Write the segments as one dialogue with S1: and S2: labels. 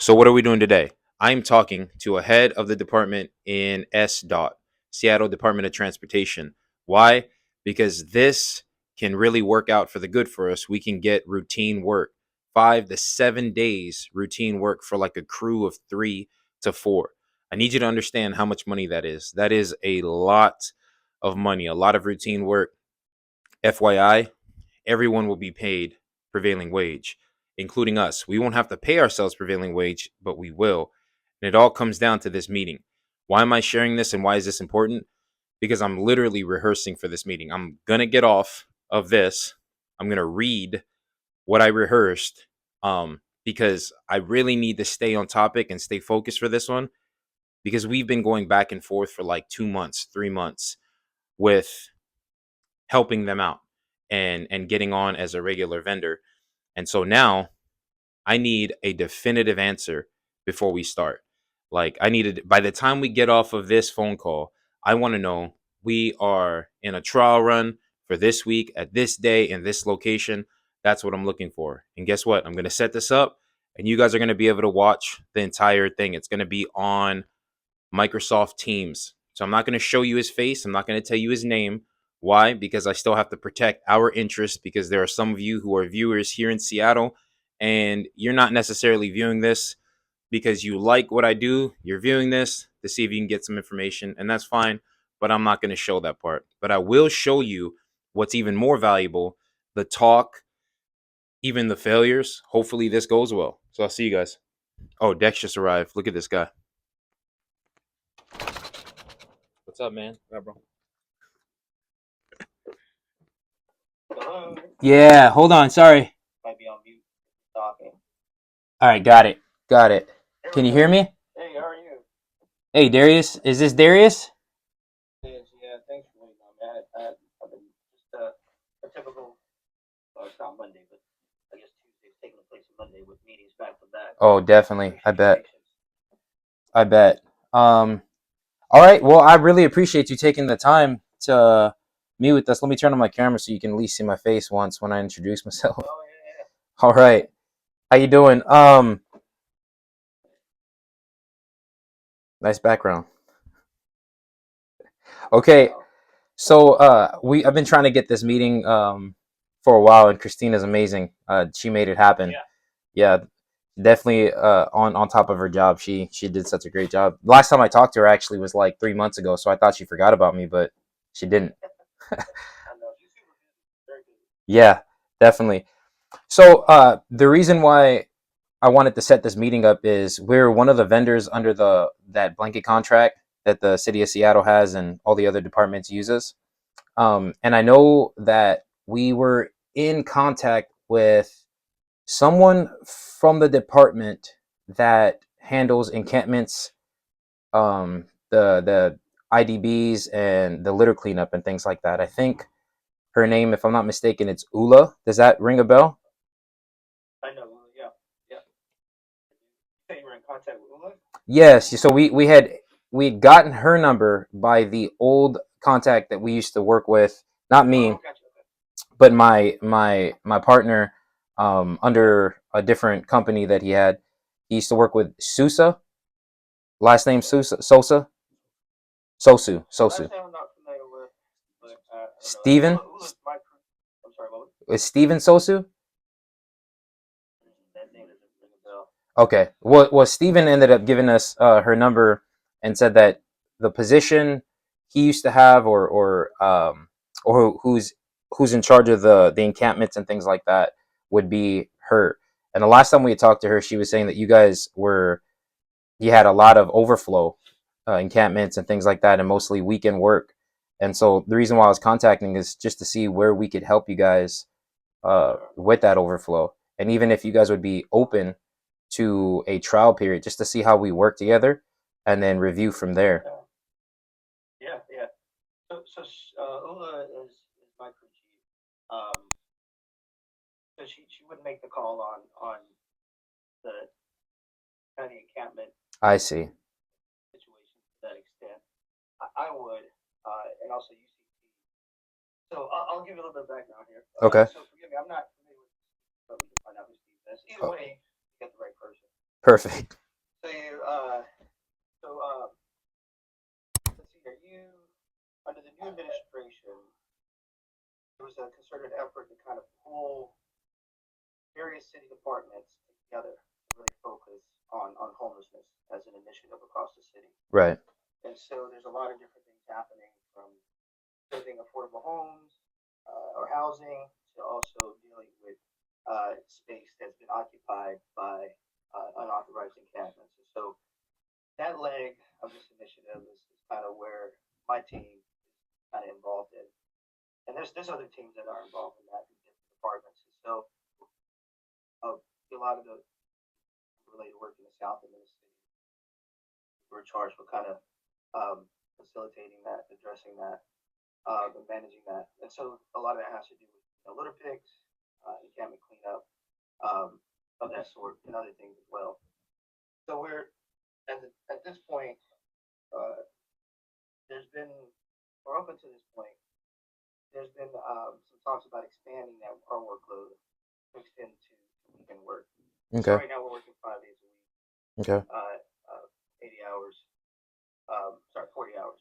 S1: So what are we doing today? I'm talking to a head of the department in SDOT, Seattle Department of Transportation. Why? Because this can really work out for the good for us. We can get routine work, 5 to 7 days routine work for like a crew of 3 to 4. I need you to understand how much money that is. That is a lot of money, a lot of routine work. FYI, everyone will be paid prevailing wage, including us. We won't have to pay ourselves prevailing wage, but we will. And it all comes down to this meeting. Why am I sharing this and why is this important? Because I'm literally rehearsing for this meeting. I'm going to get off of this. I'm going to read what I rehearsed because I really need to stay on topic and stay focused for this one because we've been going back and forth for like 2 months, 3 months with helping them out and getting on as a regular vendor. And so now I need a definitive answer before we start. Like I needed by the time we get off of this phone call, I want to know we are in a trial run for this week at this day in this location. That's what I'm looking for. And guess what? I'm going to set this up and you guys are going to be able to watch the entire thing. It's going to be on Microsoft Teams. So I'm not going to show you his face. I'm not going to tell you his name. Why? Because I still have to protect our interests because there are some of you who are viewers here in Seattle and you're not necessarily viewing this because you like what I do. You're viewing this to see if you can get some information, and that's fine, but I'm not going to show that part. But I will show you what's even more valuable, the talk, even the failures. Hopefully this goes well. So I'll see you guys. Oh, Dex just arrived. Look at this guy. What's up, man? Yeah, bro. Hello. Yeah, hold on. Sorry. Might be on mute. Talking. All right, got it. Got it. Can you hear me? Hey, how are you? Hey, Darius. Is this Darius? Yeah, thanks for waiting on that. I've been just a typical, well, it's not Monday, but I guess Tuesday's taking the place of Monday with meetings back to back. Oh, definitely. I bet. I bet. All right. Well, I really appreciate you taking the time to meet with us. Let me turn on my camera so you can at least see my face once when I introduce myself. Oh, yeah. All right. How you doing? Nice background. Okay. So I've been trying to get this meeting for a while, and Christina's amazing. She made it happen. Yeah, definitely on top of her job. She did such a great job. Last time I talked to her actually was like 3 months ago, so I thought she forgot about me, but she didn't. Yeah, definitely. So the reason why I wanted to set this meeting up is we're one of the vendors under that blanket contract that the city of Seattle has and all the other departments uses. And I know that we were in contact with someone from the department that handles encampments, the IDBs and the litter cleanup and things like that. I think her name, if I'm not mistaken, it's Ula. Does that ring a bell? I know, yeah, yeah. You say you were in contact with Ula? Yes. So we had gotten her number by the old contact that we used to work with. Not me, gotcha. But my partner under a different company that he had. He used to work with Sousa. Last name Sosa. Sosu. Last name I'm not familiar with, but Steven. I'm sorry, what? Is Steven Sosu? That name doesn't ring a bell. Okay. Well, Steven ended up giving us her number and said that the position he used to have, or who's in charge of the encampments and things like that, would be her. And the last time we had talked to her, she was saying that you had a lot of overflow encampments and things like that, and mostly weekend work. And so the reason why I was contacting is just to see where we could help you guys with that overflow, and even if you guys would be open to a trial period, just to see how we work together, and then review from there. Yeah, yeah. So Ula is my crew chief. So she wouldn't make the call on the kind of encampment. I see. Situation to that extent. I would, and also UCT. So I'll give you a little bit of background here. Okay. So forgive me, I'm not familiar with, but we can find out who Steve is. Either way, you get the right person. Perfect.
S2: So let's see. Are you under the new administration? There was a concerted effort to kind of pull various city departments together to really focus on homelessness as an initiative across the city.
S1: Right.
S2: And so there's a lot of different things happening from building affordable homes or housing to also dealing with space that's been occupied by unauthorized encampments. And so that leg of this initiative is kind of where my team is kind of involved in. And there's other teams that are involved in that in different departments. And so a lot of the related work in the South and the city, we're charged with kind of facilitating that, addressing that, and managing that. And so a lot of that has to do with litter picks, encampment cleanup, of that sort, and other things as well. So at this point, uh, there's been, or up until this point, there's been some talks about expanding our workload to extend to weekend work. So
S1: Okay.
S2: right now we're working 5 days a week,
S1: Okay.
S2: 80 hours, sorry, 40 hours.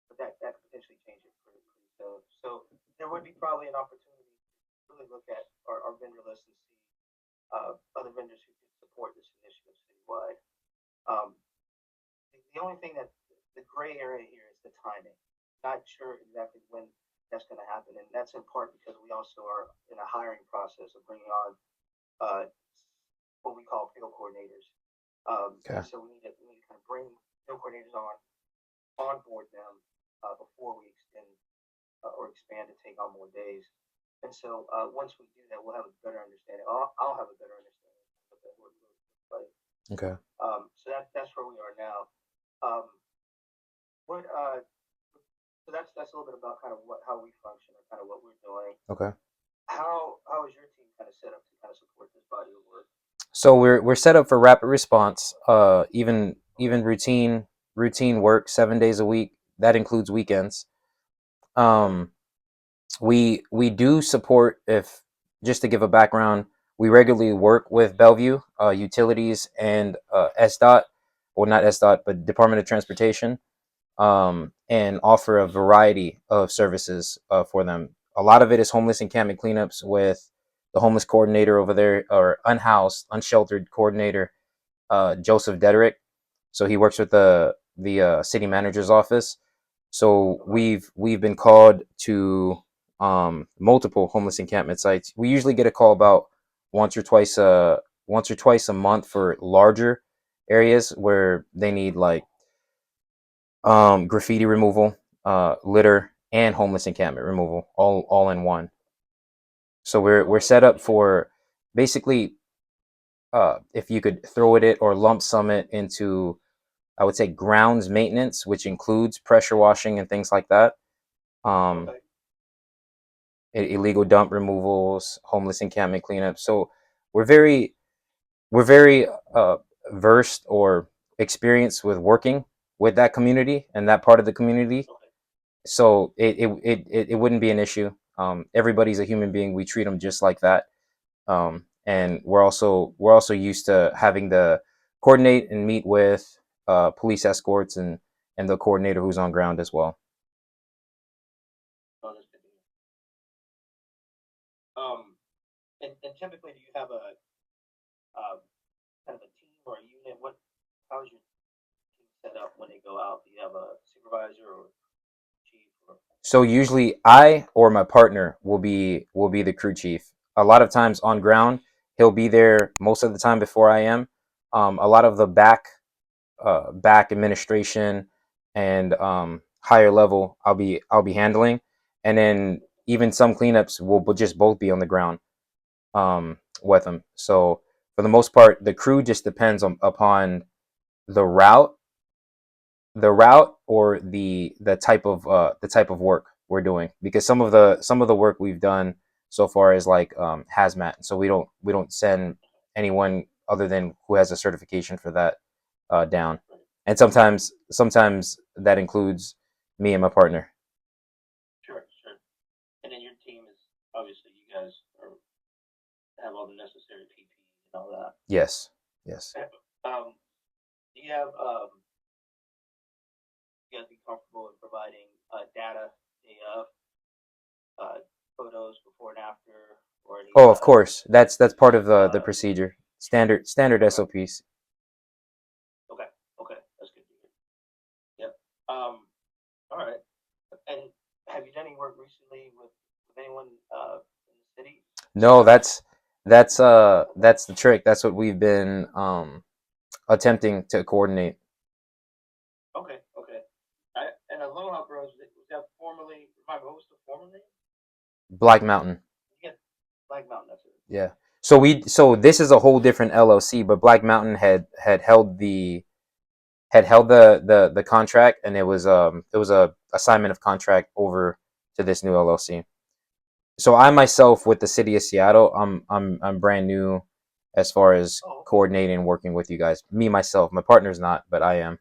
S2: But that could potentially change it pretty soon. So there would be probably an opportunity to really look at our vendor list and see other vendors who can support this initiative citywide. Um, the only thing that the gray area here is the timing. Not sure exactly when that's going to happen, and that's in part because we also are in a hiring process of bringing on uh, what we call field coordinators.
S1: Okay.
S2: And so we need to kind of bring field coordinators on board them before we extend or expand to take on more days. And so once we do that, we'll have a better understanding. I'll have a better understanding of what that work looks like.
S1: Okay.
S2: So that's where we are now. Um, what so that's a little bit about kind of how we function or kind of what we're doing.
S1: Okay.
S2: How is your team kind of set up to kind of support this body of work?
S1: So we're set up for rapid response. Even
S2: Okay.
S1: routine work 7 days a week. That includes weekends.
S2: Okay.
S1: Um, we do support, if just to give a background, we regularly work with Bellevue Utilities and SDOT, or not SDOT, but Department of Transportation, and offer a variety of services for them. A lot of it is homeless encampment cleanups with the homeless coordinator over there, or unhoused, unsheltered coordinator, Joseph Dederick. So he works with the city manager's office. So
S2: Okay.
S1: we've been called to multiple homeless encampment sites. We usually get a call about once or twice a month for larger areas where they need like graffiti removal, litter, and homeless encampment removal, all in one. So we're
S2: Okay.
S1: set up for basically, if you could throw it or lump sum it into, I would say, grounds maintenance, which includes pressure washing and things like that. Um,
S2: Okay.
S1: Illegal dump removals, homeless encampment cleanup. So we're very we're very versed or experienced with working with that community and that part of the community.
S2: Okay.
S1: So it wouldn't be an issue. Everybody's a human being. We treat them just like that. And we're also used to having to coordinate and meet with police escorts and the coordinator who's on ground as well.
S2: Oh, that's good to hear. Um, and typically, do you have a kind of a team or a unit? How is your team set up when they go out? Do you have a supervisor or chief or?
S1: So usually I or my partner will be the crew chief. A lot of times on ground, he'll be there most of the time before I am. A lot of the back administration and higher level I'll be handling, and then even some cleanups will just both be on the ground with them. So for the most part, the crew just depends upon the route or the type of work we're doing, because some of the work we've done so far is like hazmat, so we don't send anyone other than who has a certification for that down.
S2: Right.
S1: And sometimes that includes me and my partner.
S2: Sure, sure. And then your team is obviously you guys have all the necessary PPE and all that.
S1: Yes. Yes.
S2: Do you have you guys be comfortable in providing data, the uh, photos before and after, or any
S1: Oh, of course. That's part of the
S2: uh,
S1: procedure. Standard
S2: okay,
S1: SOPs.
S2: okay, okay, that's good to hear. Yep. Um, all right. And have you done any work recently with anyone in the city?
S1: No, that's the trick. That's what we've been attempting to coordinate.
S2: Okay, okay. And Aloha Bros, was that formerly, remind me, what was the former name?
S1: Black Mountain.
S2: Yeah, Black Mountain, that's it.
S1: Yeah. So this is a whole different LLC, but Black Mountain had held the contract, and it was a assignment of contract over to this new LLC. So I myself with the city of Seattle, I'm brand new as far as
S2: Oh, okay.
S1: coordinating and working with you guys. Me myself, my partner's not, but I am.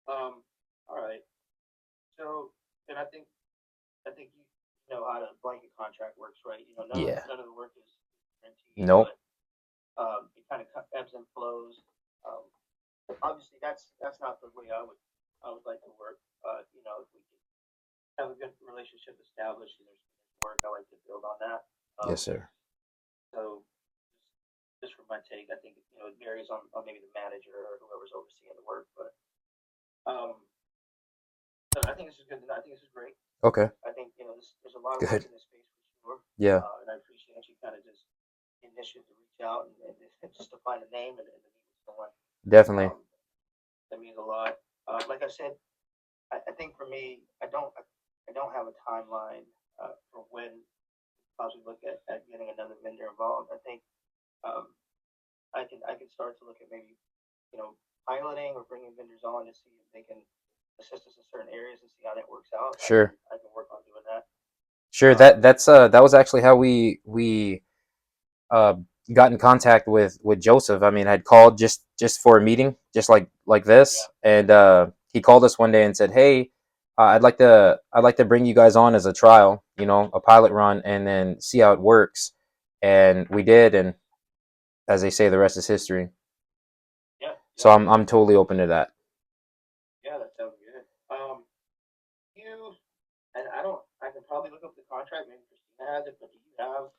S2: All right. So, and I think you know how the blanket contract works, right? You know,
S1: Yeah.
S2: none of the work is guaranteed,
S1: Nope.
S2: but it kind of ebbs and flows. Um, obviously, that's not the way I would like to work. You know, if we can have a good relationship established and there's work, I like to build on that.
S1: Yes,
S2: Um,
S1: sir.
S2: so, just from my take, I think it varies on maybe the manager or whoever's overseeing the work, but um, no, I think this is good. I think this is great.
S1: Okay.
S2: I think there's a lot of work
S1: Good.
S2: in this space for sure,
S1: Yeah.
S2: and I appreciate you kind of just initiative to reach out and just to find a name and to meet with someone.
S1: Definitely.
S2: Um, that means a lot. Like I said, I think for me, I don't have a timeline for when possibly look at getting another vendor involved. I think um, I can start to look at maybe piloting or bringing vendors on to see if they can assist us in certain areas and see how that works out. I can
S1: Sure.
S2: I can work on doing that.
S1: Sure.
S2: Um,
S1: That was actually how we uh got in contact with Joseph. I mean, I'd called just for a meeting, just like this,
S2: yeah,
S1: and he called us one day and said, "Hey, I'd like to bring you guys on as a trial, you know, a pilot run, and then see how it works." And we did, and as they say, the rest is history.
S2: yeah,
S1: So
S2: yeah,
S1: I'm totally open to that.
S2: yeah. That sounds good. You and I can probably look up the contract. Maybe Christina has it, but do you have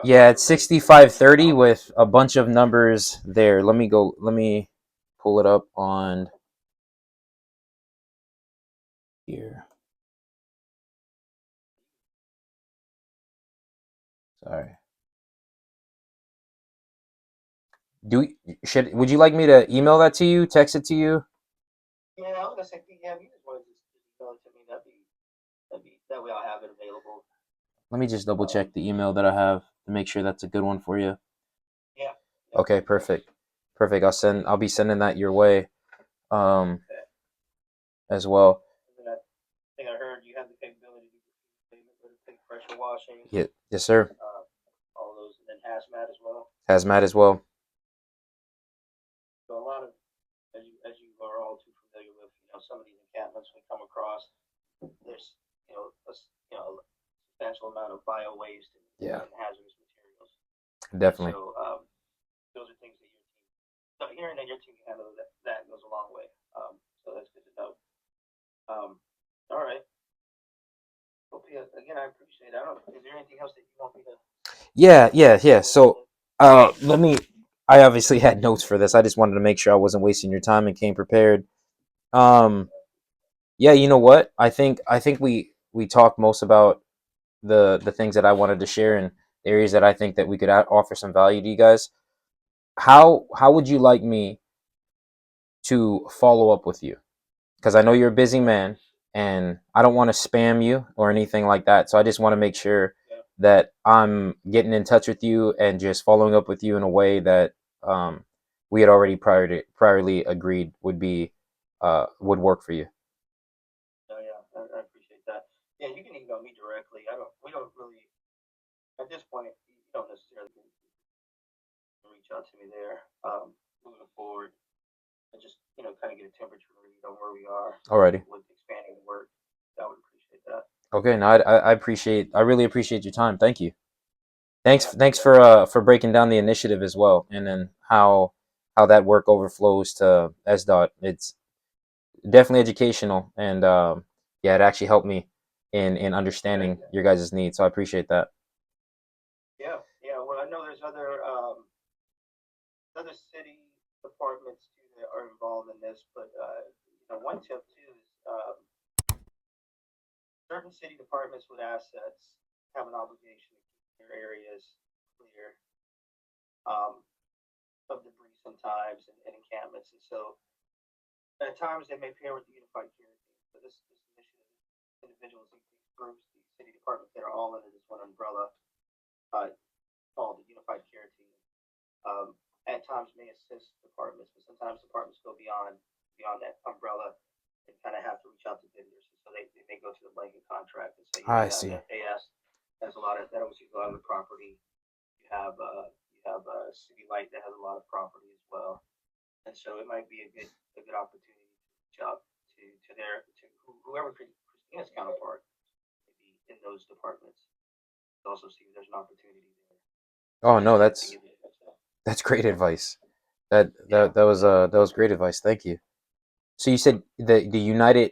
S1: Yeah, it's
S2: information on the
S1: 6530
S2: amount?
S1: with a bunch of numbers there. Let me pull it up on here. Sorry. Do should would you like me to email that to you, text it to you?
S2: Yeah, I was gonna say, yeah, if you just want to just email it to me, that'd be that way I'll have it available.
S1: Let me just double
S2: Um,
S1: check the email that I have to make sure that's a good one for you.
S2: yeah, yeah,
S1: Okay,
S2: thanks.
S1: perfect. Perfect. I'll be sending that your way
S2: Okay.
S1: as well.
S2: And then I think I heard you have the capability to do payment, take pressure washing,
S1: Yeah, yes sir.
S2: uh, all those, and then hazmat as well.
S1: Hazmat as well.
S2: So a lot of, as you are all too familiar with, some of these encampments we come across, there's a substantial amount of bio waste
S1: Yeah,
S2: and hazardous materials, and
S1: definitely.
S2: so those are things that your team. So hearing that your team can handle that goes a long way. So that's good to know. All right. Okay. Again, I appreciate it. I don't. Is there anything else that you want me to
S1: Yeah.
S2: go over?
S1: So, let me. I obviously had notes for this. I just wanted to make sure I wasn't wasting your time and came prepared. Um, yeah, you know what? I think we talked most about the things that I wanted to share and the areas that I think that we could offer some value to you guys. How would you like me to follow up with you? Because I know you're a busy man, and I don't want to spam you or anything like that. So I just want to make sure
S2: Yeah.
S1: that I'm getting in touch with you and just following up with you in a way that we had already priorly agreed would work for you.
S2: Oh yeah. I appreciate that. Yeah, you can email me directly. I don't. We don't really at this point. You don't necessarily reach out to me there. Moving forward, and just kind of get a temperature read on where we are
S1: Alrighty.
S2: with expanding the work. I would appreciate that.
S1: Okay. No, I really appreciate your time. Thank you. Thanks for breaking down the initiative as well, and then how that work overflows to SDOT. It's definitely educational, and yeah, it actually helped me in understanding your guys' needs. So I appreciate that.
S2: Yeah, yeah. Well, I know there's other city departments too that are involved in this, but one tip too is certain city departments with assets have an obligation to keep their areas clear um, of debris sometimes and encampments, and so at times they may pair with the unified care team. So this initiative, individuals, these groups, these city departments that are all under this one umbrella, uh, called the unified care team. At times may assist departments, but sometimes departments go beyond that umbrella and kind of have to reach out to vendors. So they may go to the blanket contract and say,
S1: I
S2: you have
S1: see.
S2: FAS, has a lot of that oversees a lot of the property. You have City Light that has a lot of property as well, and so it might be a good opportunity to reach out to their to whoever Christina's counterpart maybe in those departments to also see if there's an opportunity there
S1: Oh no,
S2: to give you that.
S1: that's great advice. That
S2: Yeah.
S1: that was great advice. Thank you. So you said the United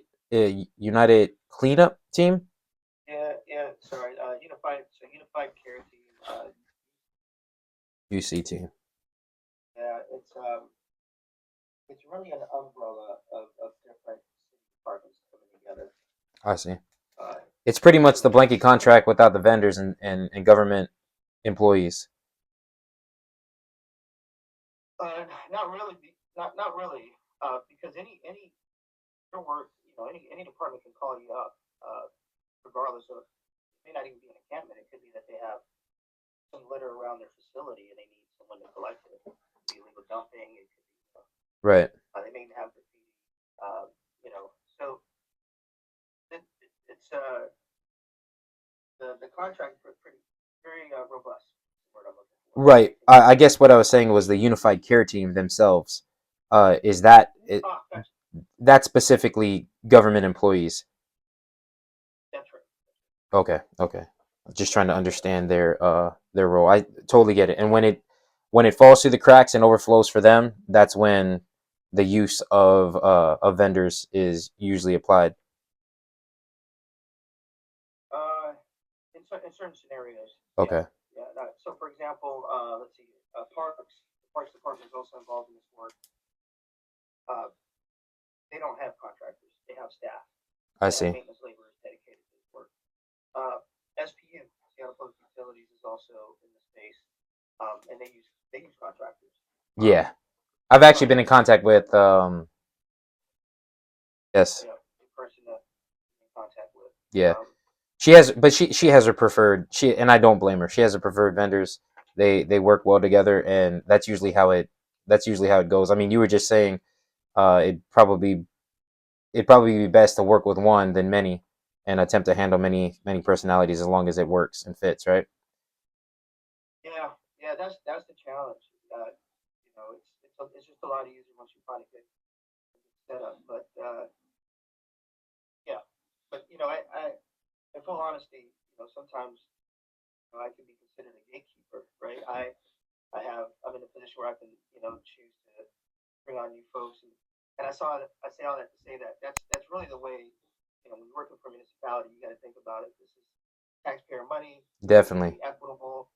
S1: Cleanup Team,
S2: Yeah, yeah. Sorry. Unified care team.
S1: UC team.
S2: Yeah, it's really an umbrella of different city departments coming together.
S1: I see.
S2: Uh,
S1: It's pretty much the
S2: to
S1: blanket contract without the vendors and government employees.
S2: not really, not really, because any your work, any department can call you up, regardless of it may not even be an encampment. It could be that they have some litter around their facility and they need someone to collect it. It could be illegal dumping. It could be
S1: Right.
S2: they may have graffiti. So it's the contract is pretty very robust. Is the word I'm looking for.
S1: Right.
S2: Everything.
S1: I guess what I was saying was the Unified Care Team themselves. Is that
S2: Gotcha.
S1: that's specifically government employees?
S2: That's right.
S1: Okay. Okay. Just trying to understand their role. I totally get it. And when it falls through the cracks and overflows for them, that's when the use of vendors is usually applied.
S2: Uh, in certain scenarios, yes.
S1: Okay.
S2: Yeah. So, for example, let's see. The Parks Department is also involved in this work. Uh, they don't have contractors; they have staff.
S1: I
S2: They have
S1: see.
S2: maintenance laborers dedicated to this work. SPU, Seattle Public Utilities, is also in the space, and they use contractors.
S1: Yeah.
S2: Um,
S1: I've actually
S2: but
S1: been in contact with yes.
S2: the person that I'm in contact with,
S1: Yeah. She has, but she has her preferred. And I don't blame her. She has her preferred vendors. They work well together, and that's usually how it goes. I mean, you were just saying, it'd probably be best to work with one than many, and attempt to handle many personalities as long as it works and fits, right?
S2: yeah, yeah. That's the challenge. It's just a lot easier once you find a good setup. But yeah, but in full honesty, sometimes I can be considered a gatekeeper, right? I'm in a position where I can choose to bring on new folks, and I say all that to say that that's really the way. When you're working for a municipality, you got to think about it. This is taxpayer money. It needs to
S1: Definitely.
S2: be equitable.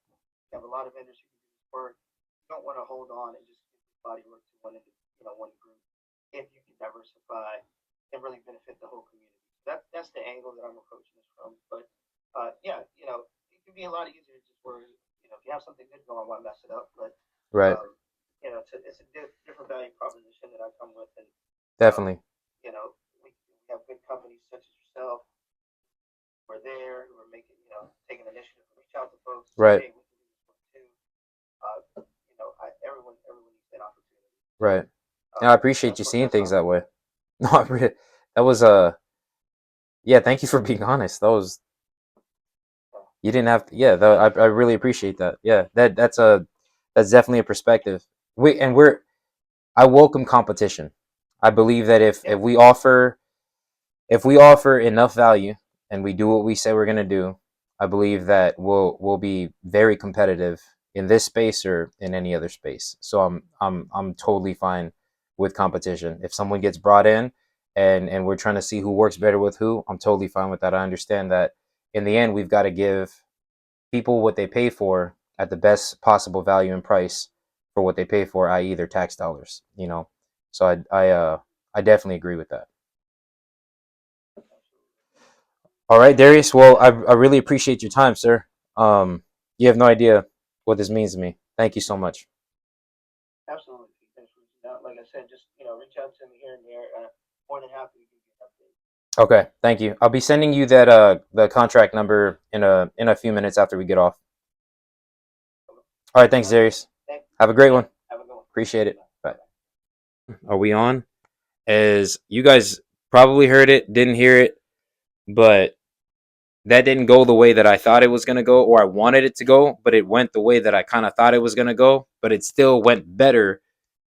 S2: You have a lot of vendors who can do this work. You don't want to hold on and just give body work to one group. If you can diversify and really benefit the whole community, that's the angle that I'm approaching this from. But yeah, it can be a lot easier just where if you have something good going, why mess it up? But
S1: Right.
S2: um, it's a different value proposition that I come with, and um,
S1: Definitely.
S2: we have good companies such as yourself who are there, who are making, taking initiative to reach out to folks and say,
S1: Right.
S2: hey, we can do this work too. Everyone needs that opportunity. So,
S1: Right. And I appreciate you seeing things that way. No, that was yeah. Thank you for being honest. That was you didn't have to, yeah. I really appreciate that. Yeah. That's definitely a perspective. I welcome competition. I believe that
S2: yeah,
S1: if we offer enough value and we do what we say we're gonna do, I believe that we'll be very competitive in this space or in any other space. So I'm totally fine with competition. If someone gets brought in and we're trying to see who works better with who, I'm totally fine with that. I understand that in the end we've got to give people what they pay for at the best possible value and price for what they pay for, i.e. their tax dollars, you know. So I definitely agree with that. All right, Darius. Well, I really appreciate your time, sir. You have no idea what this means to me. Thank you so much.
S2: Absolutely. Thanks for reaching out. Like I said, just reach out to me here and there. More than happy to give you an update.
S1: Okay, thank you. I'll be sending you that the contract number in a few minutes after we get off. All right, thanks,
S2: Sounds good.
S1: Darius.
S2: Thank.
S1: Have a great
S2: Yeah.
S1: one.
S2: Have a good one.
S1: Appreciate it.
S2: Bye
S1: Bye.
S2: bye.
S1: Are we on? As you guys probably heard it, didn't hear it, but that didn't go the way that I thought it was going to go or I wanted it to go, but it went the way that I kind of thought it was going to go, but it still went better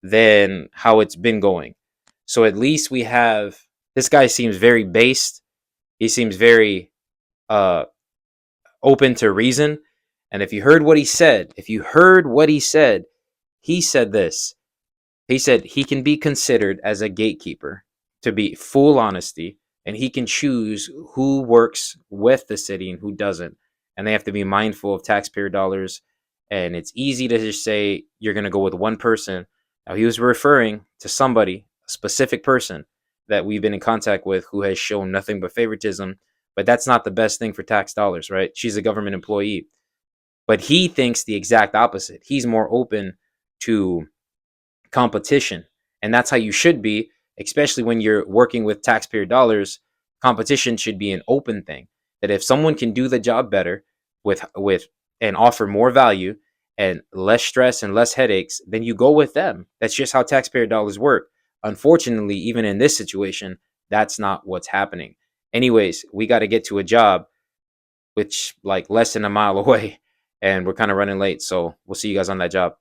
S1: than how it's been going. So at least we have this guy seems very based. He seems very uh open to reason. And if you heard what he said, he said this. He said he can be considered as a gatekeeper, to be full honesty, and he can choose who works with the city and who doesn't. And they have to be mindful of taxpayer dollars. And it's easy to just say you're going to go with one person. Now, he was referring to somebody, a specific person that we've been in contact with who has shown nothing but favoritism. But that's not the best thing for tax dollars, right? She's a government employee. But he thinks the exact opposite. He's more open to competition. And that's how you should be, especially when you're working with taxpayer dollars. Competition should be an open thing. That if someone can do the job better with and offer more value and less stress and less headaches, then you go with them. That's just how taxpayer dollars work. Unfortunately, even in this situation, that's not what's happening. Anyways, we got to get to a job which like less than a mile away and we're kind of running late. So we'll see you guys on that job.